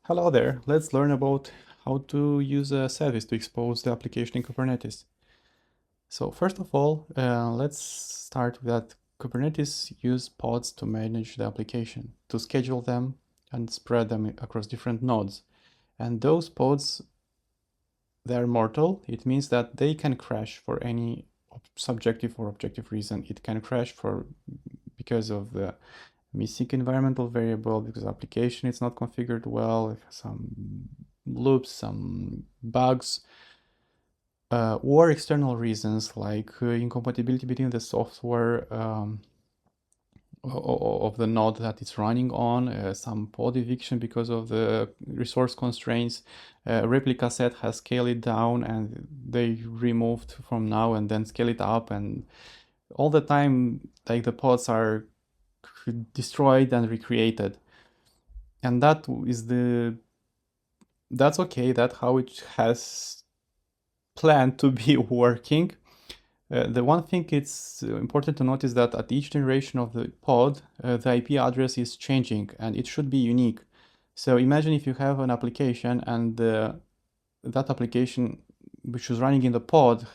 Hello there, let's learn about how to use a service to expose the application in Kubernetes. So first of all, let's start with that Kubernetes use pods to manage the application, to schedule them and spread them across different nodes. And those pods, they're mortal. It means that they can crash for any subjective or objective reason. It can crash because of the missing environmental variable, because the application is not configured well, some loops, some bugs, or external reasons like incompatibility between the software of the node that it's running on, some pod eviction because of the resource constraints, replica set has scaled it down and they removed from now and then scale it up, and all the time like the pods are destroyed and recreated. And that's okay, that's how it has planned to be working. The one thing it's important to notice that at each generation of the pod, the IP address is changing and it should be unique. So imagine if you have an application and that application which is running in the pod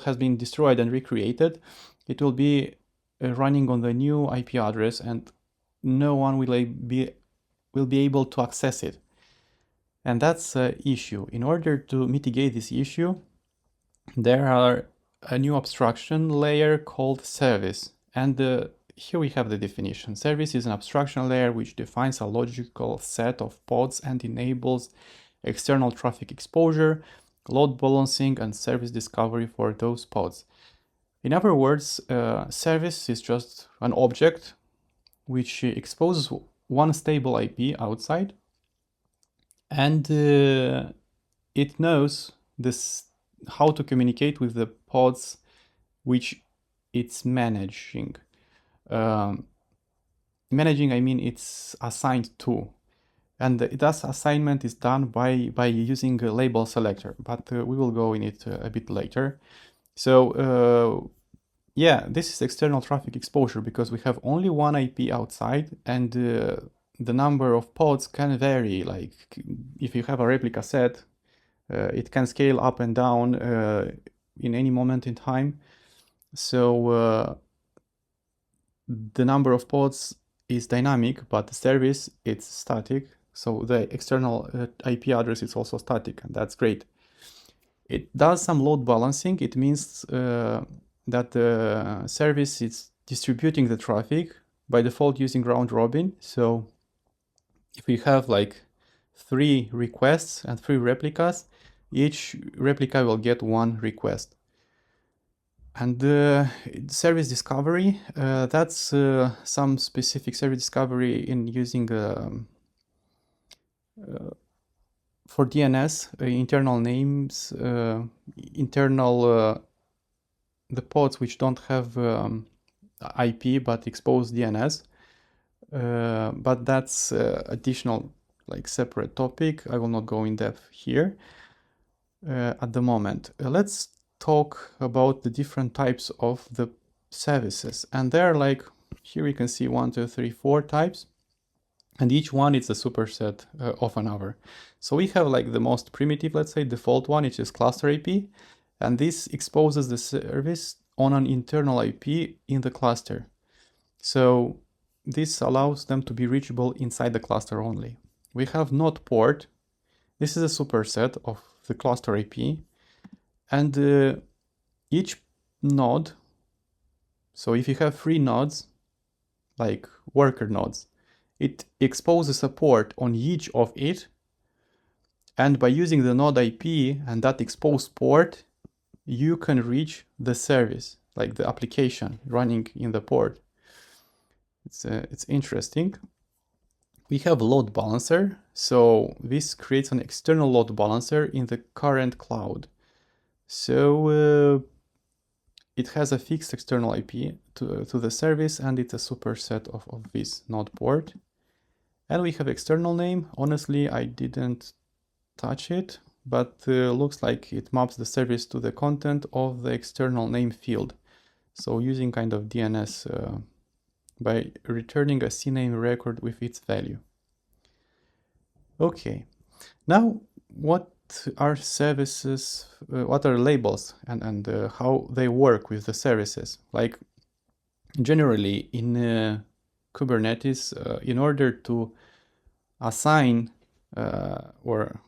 has been destroyed and recreated, it will be running on the new IP address and no one will be able to access it. And that's an issue. In order to mitigate this issue, there are a new abstraction layer called service. And here we have the definition. Service is an abstraction layer which defines a logical set of pods and enables external traffic exposure, load balancing, and service discovery for those pods. In other words, service is just an object which exposes one stable IP outside, and it knows how to communicate with the pods which it's managing. Managing, I mean it's assigned to. And that assignment is done by using a label selector, but we will go in it a bit later. So yeah, this is external traffic exposure because we have only one IP outside, and the number of pods can vary. Like if you have a replica set, it can scale up and down in any moment in time. So the number of pods is dynamic, but the service it's static. So the external IP address is also static, and that's great. It does some load balancing. It means that the service is distributing the traffic by default using round robin. So if we have like 3 requests and 3 replicas, each replica will get 1 request. And service discovery, that's some specific service discovery in using for DNS, internal names, internal the pods which don't have IP but expose DNS. But that's additional, like separate topic. I will not go in depth here at the moment. Let's talk about the different types of the services, and there are like, here you can see 1, 2, 3, 4 types, and each one is a superset of another. So we have like the most primitive, let's say default one, which is cluster IP, and this exposes the service on an internal IP in the cluster. So this allows them to be reachable inside the cluster only. We have node port. This is a superset of the cluster IP, and each node, so if you have 3 nodes, like worker nodes, it exposes a port on each of it, and by using the node IP and that exposed port, you can reach the service, like the application running in the port. It's interesting. We have load balancer, so this creates an external load balancer in the current cloud. So it has a fixed external IP to the service, and it's a superset of this node port. And we have external name. Honestly, I didn't touch it, but looks like it maps the service to the content of the external name field. So using kind of DNS by returning a CNAME record with its value. Okay, Now, what are services, what are labels, and how they work with the services? Like generally in Kubernetes, in order to assign or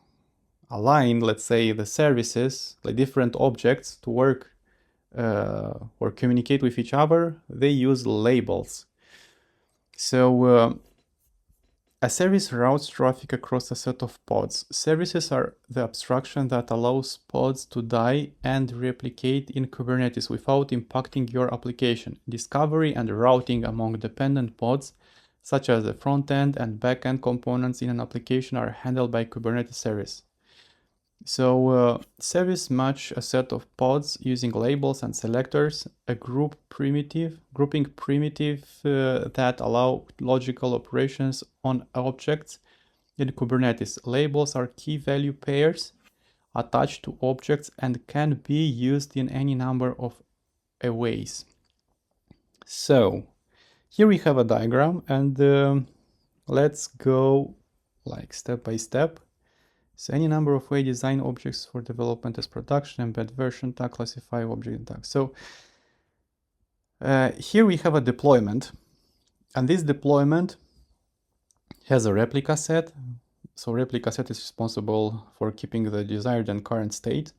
align, let's say, the services, like different objects to work or communicate with each other, they use labels. So a service routes traffic across a set of pods. Services are the abstraction that allows pods to die and replicate in Kubernetes without impacting your application. Discovery and routing among dependent pods, such as the front-end and back-end components in an application, are handled by Kubernetes service. So service match a set of pods using labels and selectors, a grouping primitive that allow logical operations on objects in Kubernetes. Labels are key value pairs attached to objects and can be used in any number of ways. So here we have a diagram, and let's go like step by step. So any number of way design objects for development as production, embed version tag, classify object tag. So here we have a deployment, and this deployment has a replica set. So replica set is responsible for keeping the desired and current state.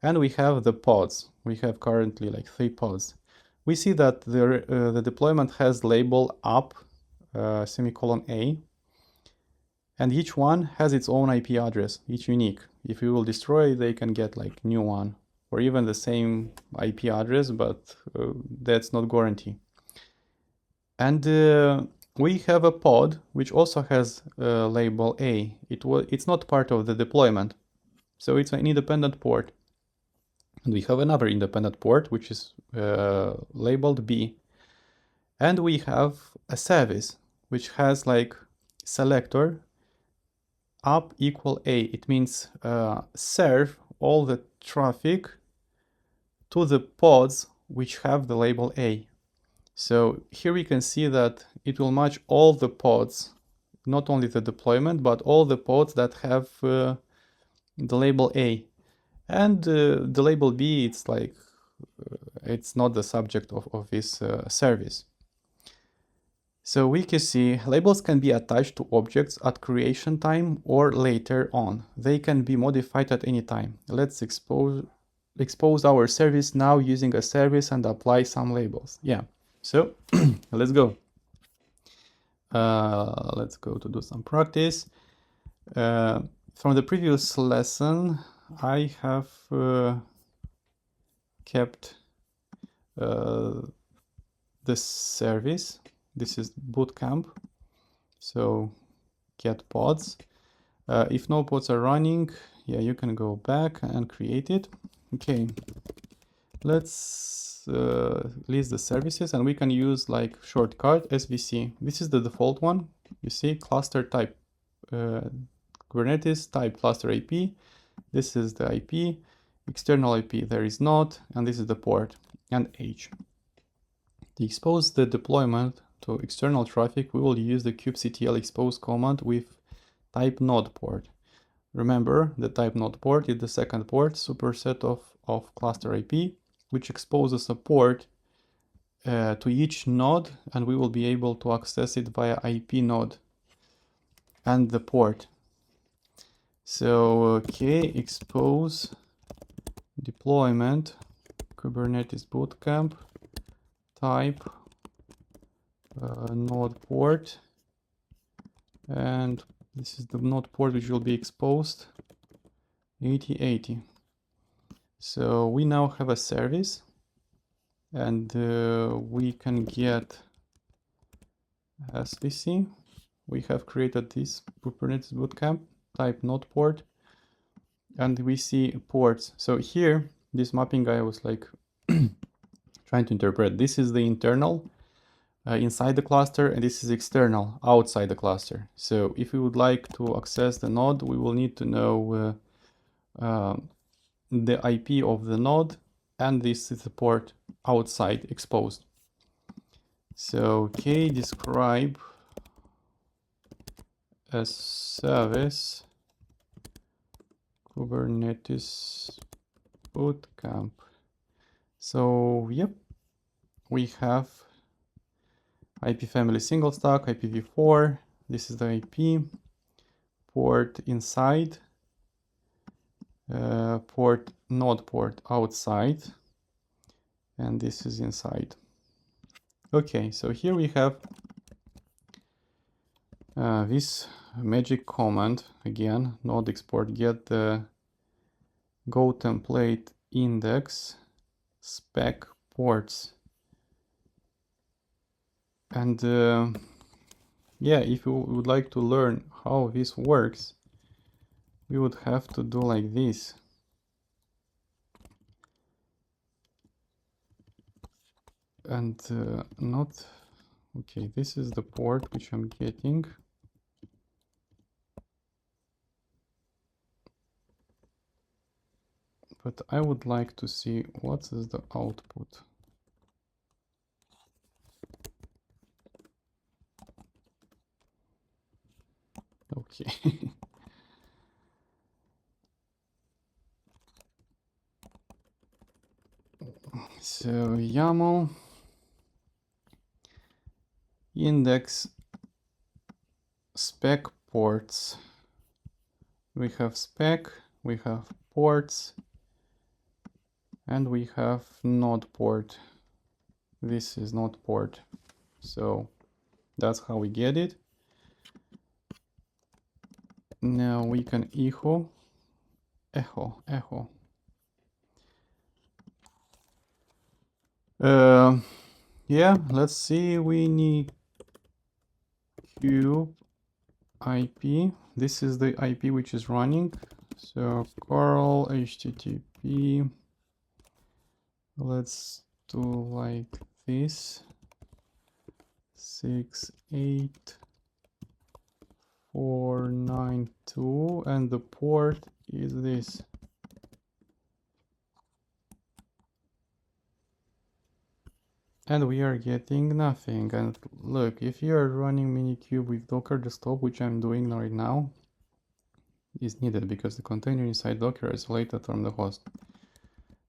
And we have the pods. We have currently like 3 pods. We see that the deployment has label up semicolon A, and each one has its own IP address, each unique. If you will destroy, they can get like new one, or even the same IP address, but that's not guarantee. And we have a pod which also has label A. It's not part of the deployment, so it's an independent port. And we have another independent port which is labeled B. And we have a service which has like selector up equal A. It means serve all the traffic to the pods which have the label A. So here we can see that it will match all the pods, not only the deployment, but all the pods that have the label A. And the label B, it's like, it's not the subject of this service. So we can see labels can be attached to objects at creation time or later on. They can be modified at any time. Let's expose our service now using a service and apply some labels. Yeah, so let's go. Let's go to do some practice. From the previous lesson, I have kept this service. This is bootcamp, so get pods. If no pods are running, yeah, you can go back and create it. Okay, let's list the services, and we can use like shortcut SVC. This is the default one. You see, cluster type Kubernetes type cluster IP. This is the IP, external IP there is not, and this is the port and H. To expose the deployment to external traffic, we will use the kubectl expose command with type node port. Remember, the type node port is the second port superset of cluster IP, which exposes a port to each node, and we will be able to access it via IP node and the port. So, okay, expose deployment Kubernetes bootcamp type node port, and this is the node port which will be exposed 8080. So we now have a service, and we can get SVC. We have created this Kubernetes bootcamp type node port, and we see ports. So here, this mapping I was like trying to interpret. This is the internal inside the cluster, and this is external outside the cluster. So if we would like to access the node, we will need to know the IP of the node, and this is the port outside exposed. So okay, describe a service Kubernetes Bootcamp. So yep, we have IP family single stack, IPv4. This is the IP port inside, port node port outside, and this is inside. Okay, so here we have this magic command again, node export get the go template index spec ports. And yeah, if you would like to learn how this works, we would have to do like this. And not, okay, this is the port which I'm getting. But I would like to see what is the output. Okay. So YAML index spec ports. We have spec, we have ports, and we have node port. This is node port. So that's how we get it. Now we can echo. Yeah, let's see. We need kube IP. This is the IP which is running. So curl HTTP. Let's do like this. 68492, and the port is this. And we are getting nothing. And look, if you are running Minikube with Docker desktop, which I'm doing right now, is needed because the container inside Docker is isolated from the host.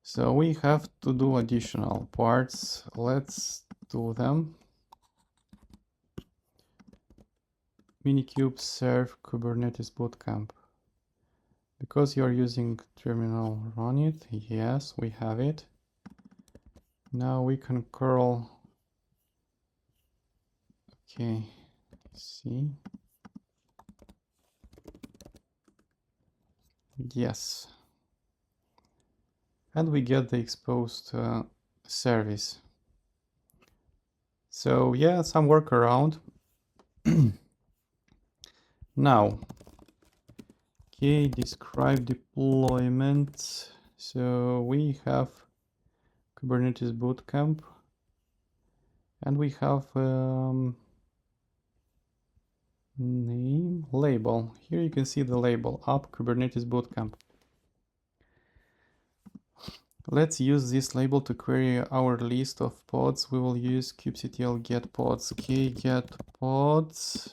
So we have to do additional parts. Let's do them. Minikube serve Kubernetes Bootcamp. Because you're using terminal, run it. Yes, we have it. Now we can curl. Okay, see. Yes. And we get the exposed service. So yeah, some workaround. Now, okay, describe deployment. So we have Kubernetes Bootcamp, and we have name label. Here you can see the label up Kubernetes Bootcamp. Let's use this label to query our list of pods. We will use kubectl get pods. Okay, get pods.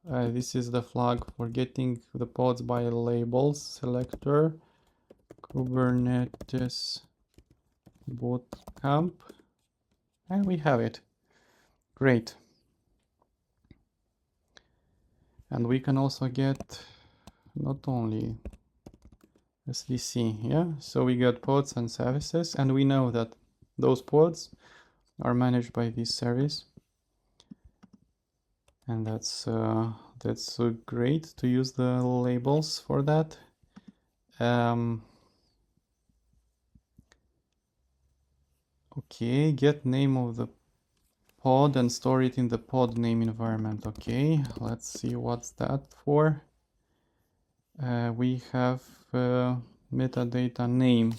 This is the flag for getting the pods by labels. Selector Kubernetes Bootcamp, and we have it. Great. And we can also get not only SVC, yeah, so we got pods and services, and we know that those pods are managed by this service, and that's great to use the labels for that. Okay, get name of the pod and store it in the pod name environment. Okay, let's see what's that for. We have metadata name.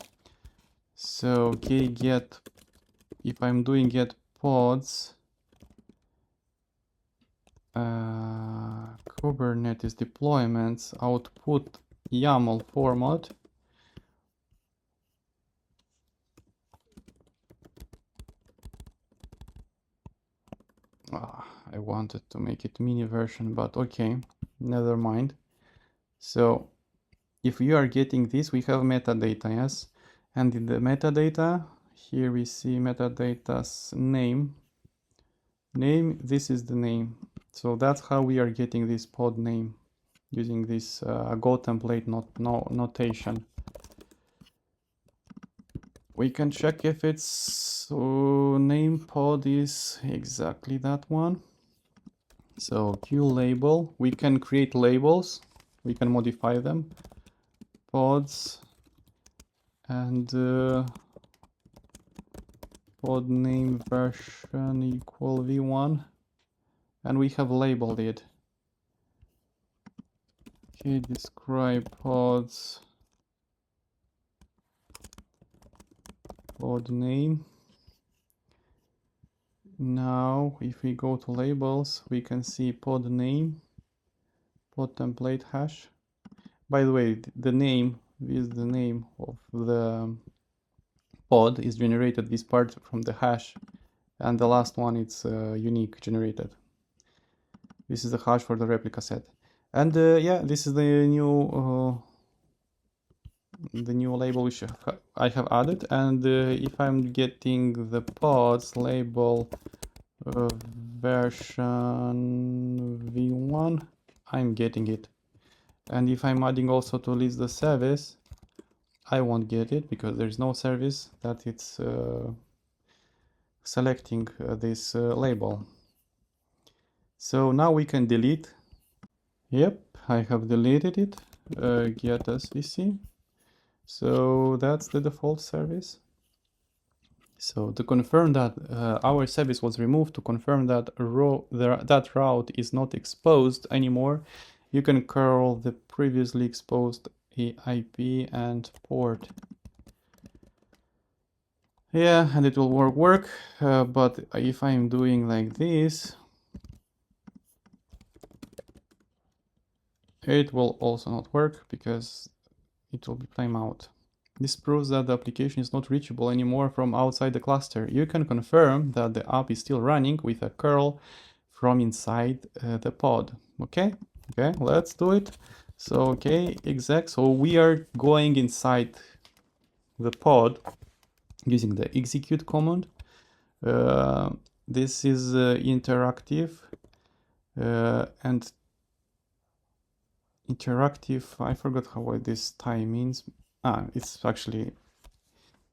So okay, get, if I'm doing get pods, Kubernetes deployments, output YAML format. I wanted to make it mini version, but okay, never mind. So if you are getting this, we have metadata, yes? And in the metadata, here we see metadata's name. This is the name. So that's how we are getting this pod name, using this Go template notation. We can check if its name pod is exactly that one. So Q label, we can create labels, we can modify them. Pods and pod name version equal v1, and we have labeled it. Okay, describe pods, pod name. Now if we go to labels, we can see pod name, pod template hash. By the way, the name is the name of the pod is generated this part from the hash, and the last one it's unique generated. This is the hash for the replica set. And yeah, this is the new label which I have added. And if I'm getting the pods label version v1, I'm getting it. And if I'm adding also to list the service, I won't get it because there's no service that it's selecting this label. So now we can delete. Yep, I have deleted it. Get SVC. So that's the default service. So to confirm that our service was removed, to confirm that that route is not exposed anymore, you can curl the previously exposed IP and port. Yeah, and it will work. But if I'm doing like this, it will also not work because it will be timeout. This proves that the application is not reachable anymore from outside the cluster. You can confirm that the app is still running with a curl from inside the pod. Okay, let's do it. So, okay, exec. So we are going inside the pod using the execute command. This is interactive and interactive. I forgot what this time means. It's actually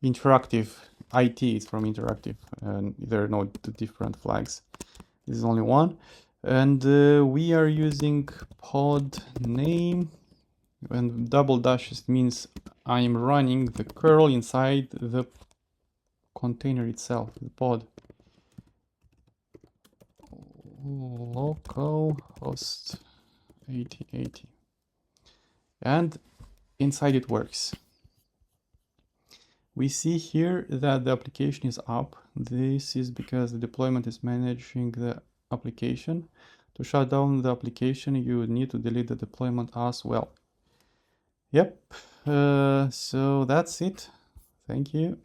interactive. IT is from interactive, and there are no two different flags. This is only one. And we are using pod name, and double dashes means I'm running the curl inside the container itself, the pod. Local host 8080. And inside it works. We see here that the application is up. This is because the deployment is managing the application. To shut down the application, you need to delete the deployment as well. Yep, so that's it. Thank you.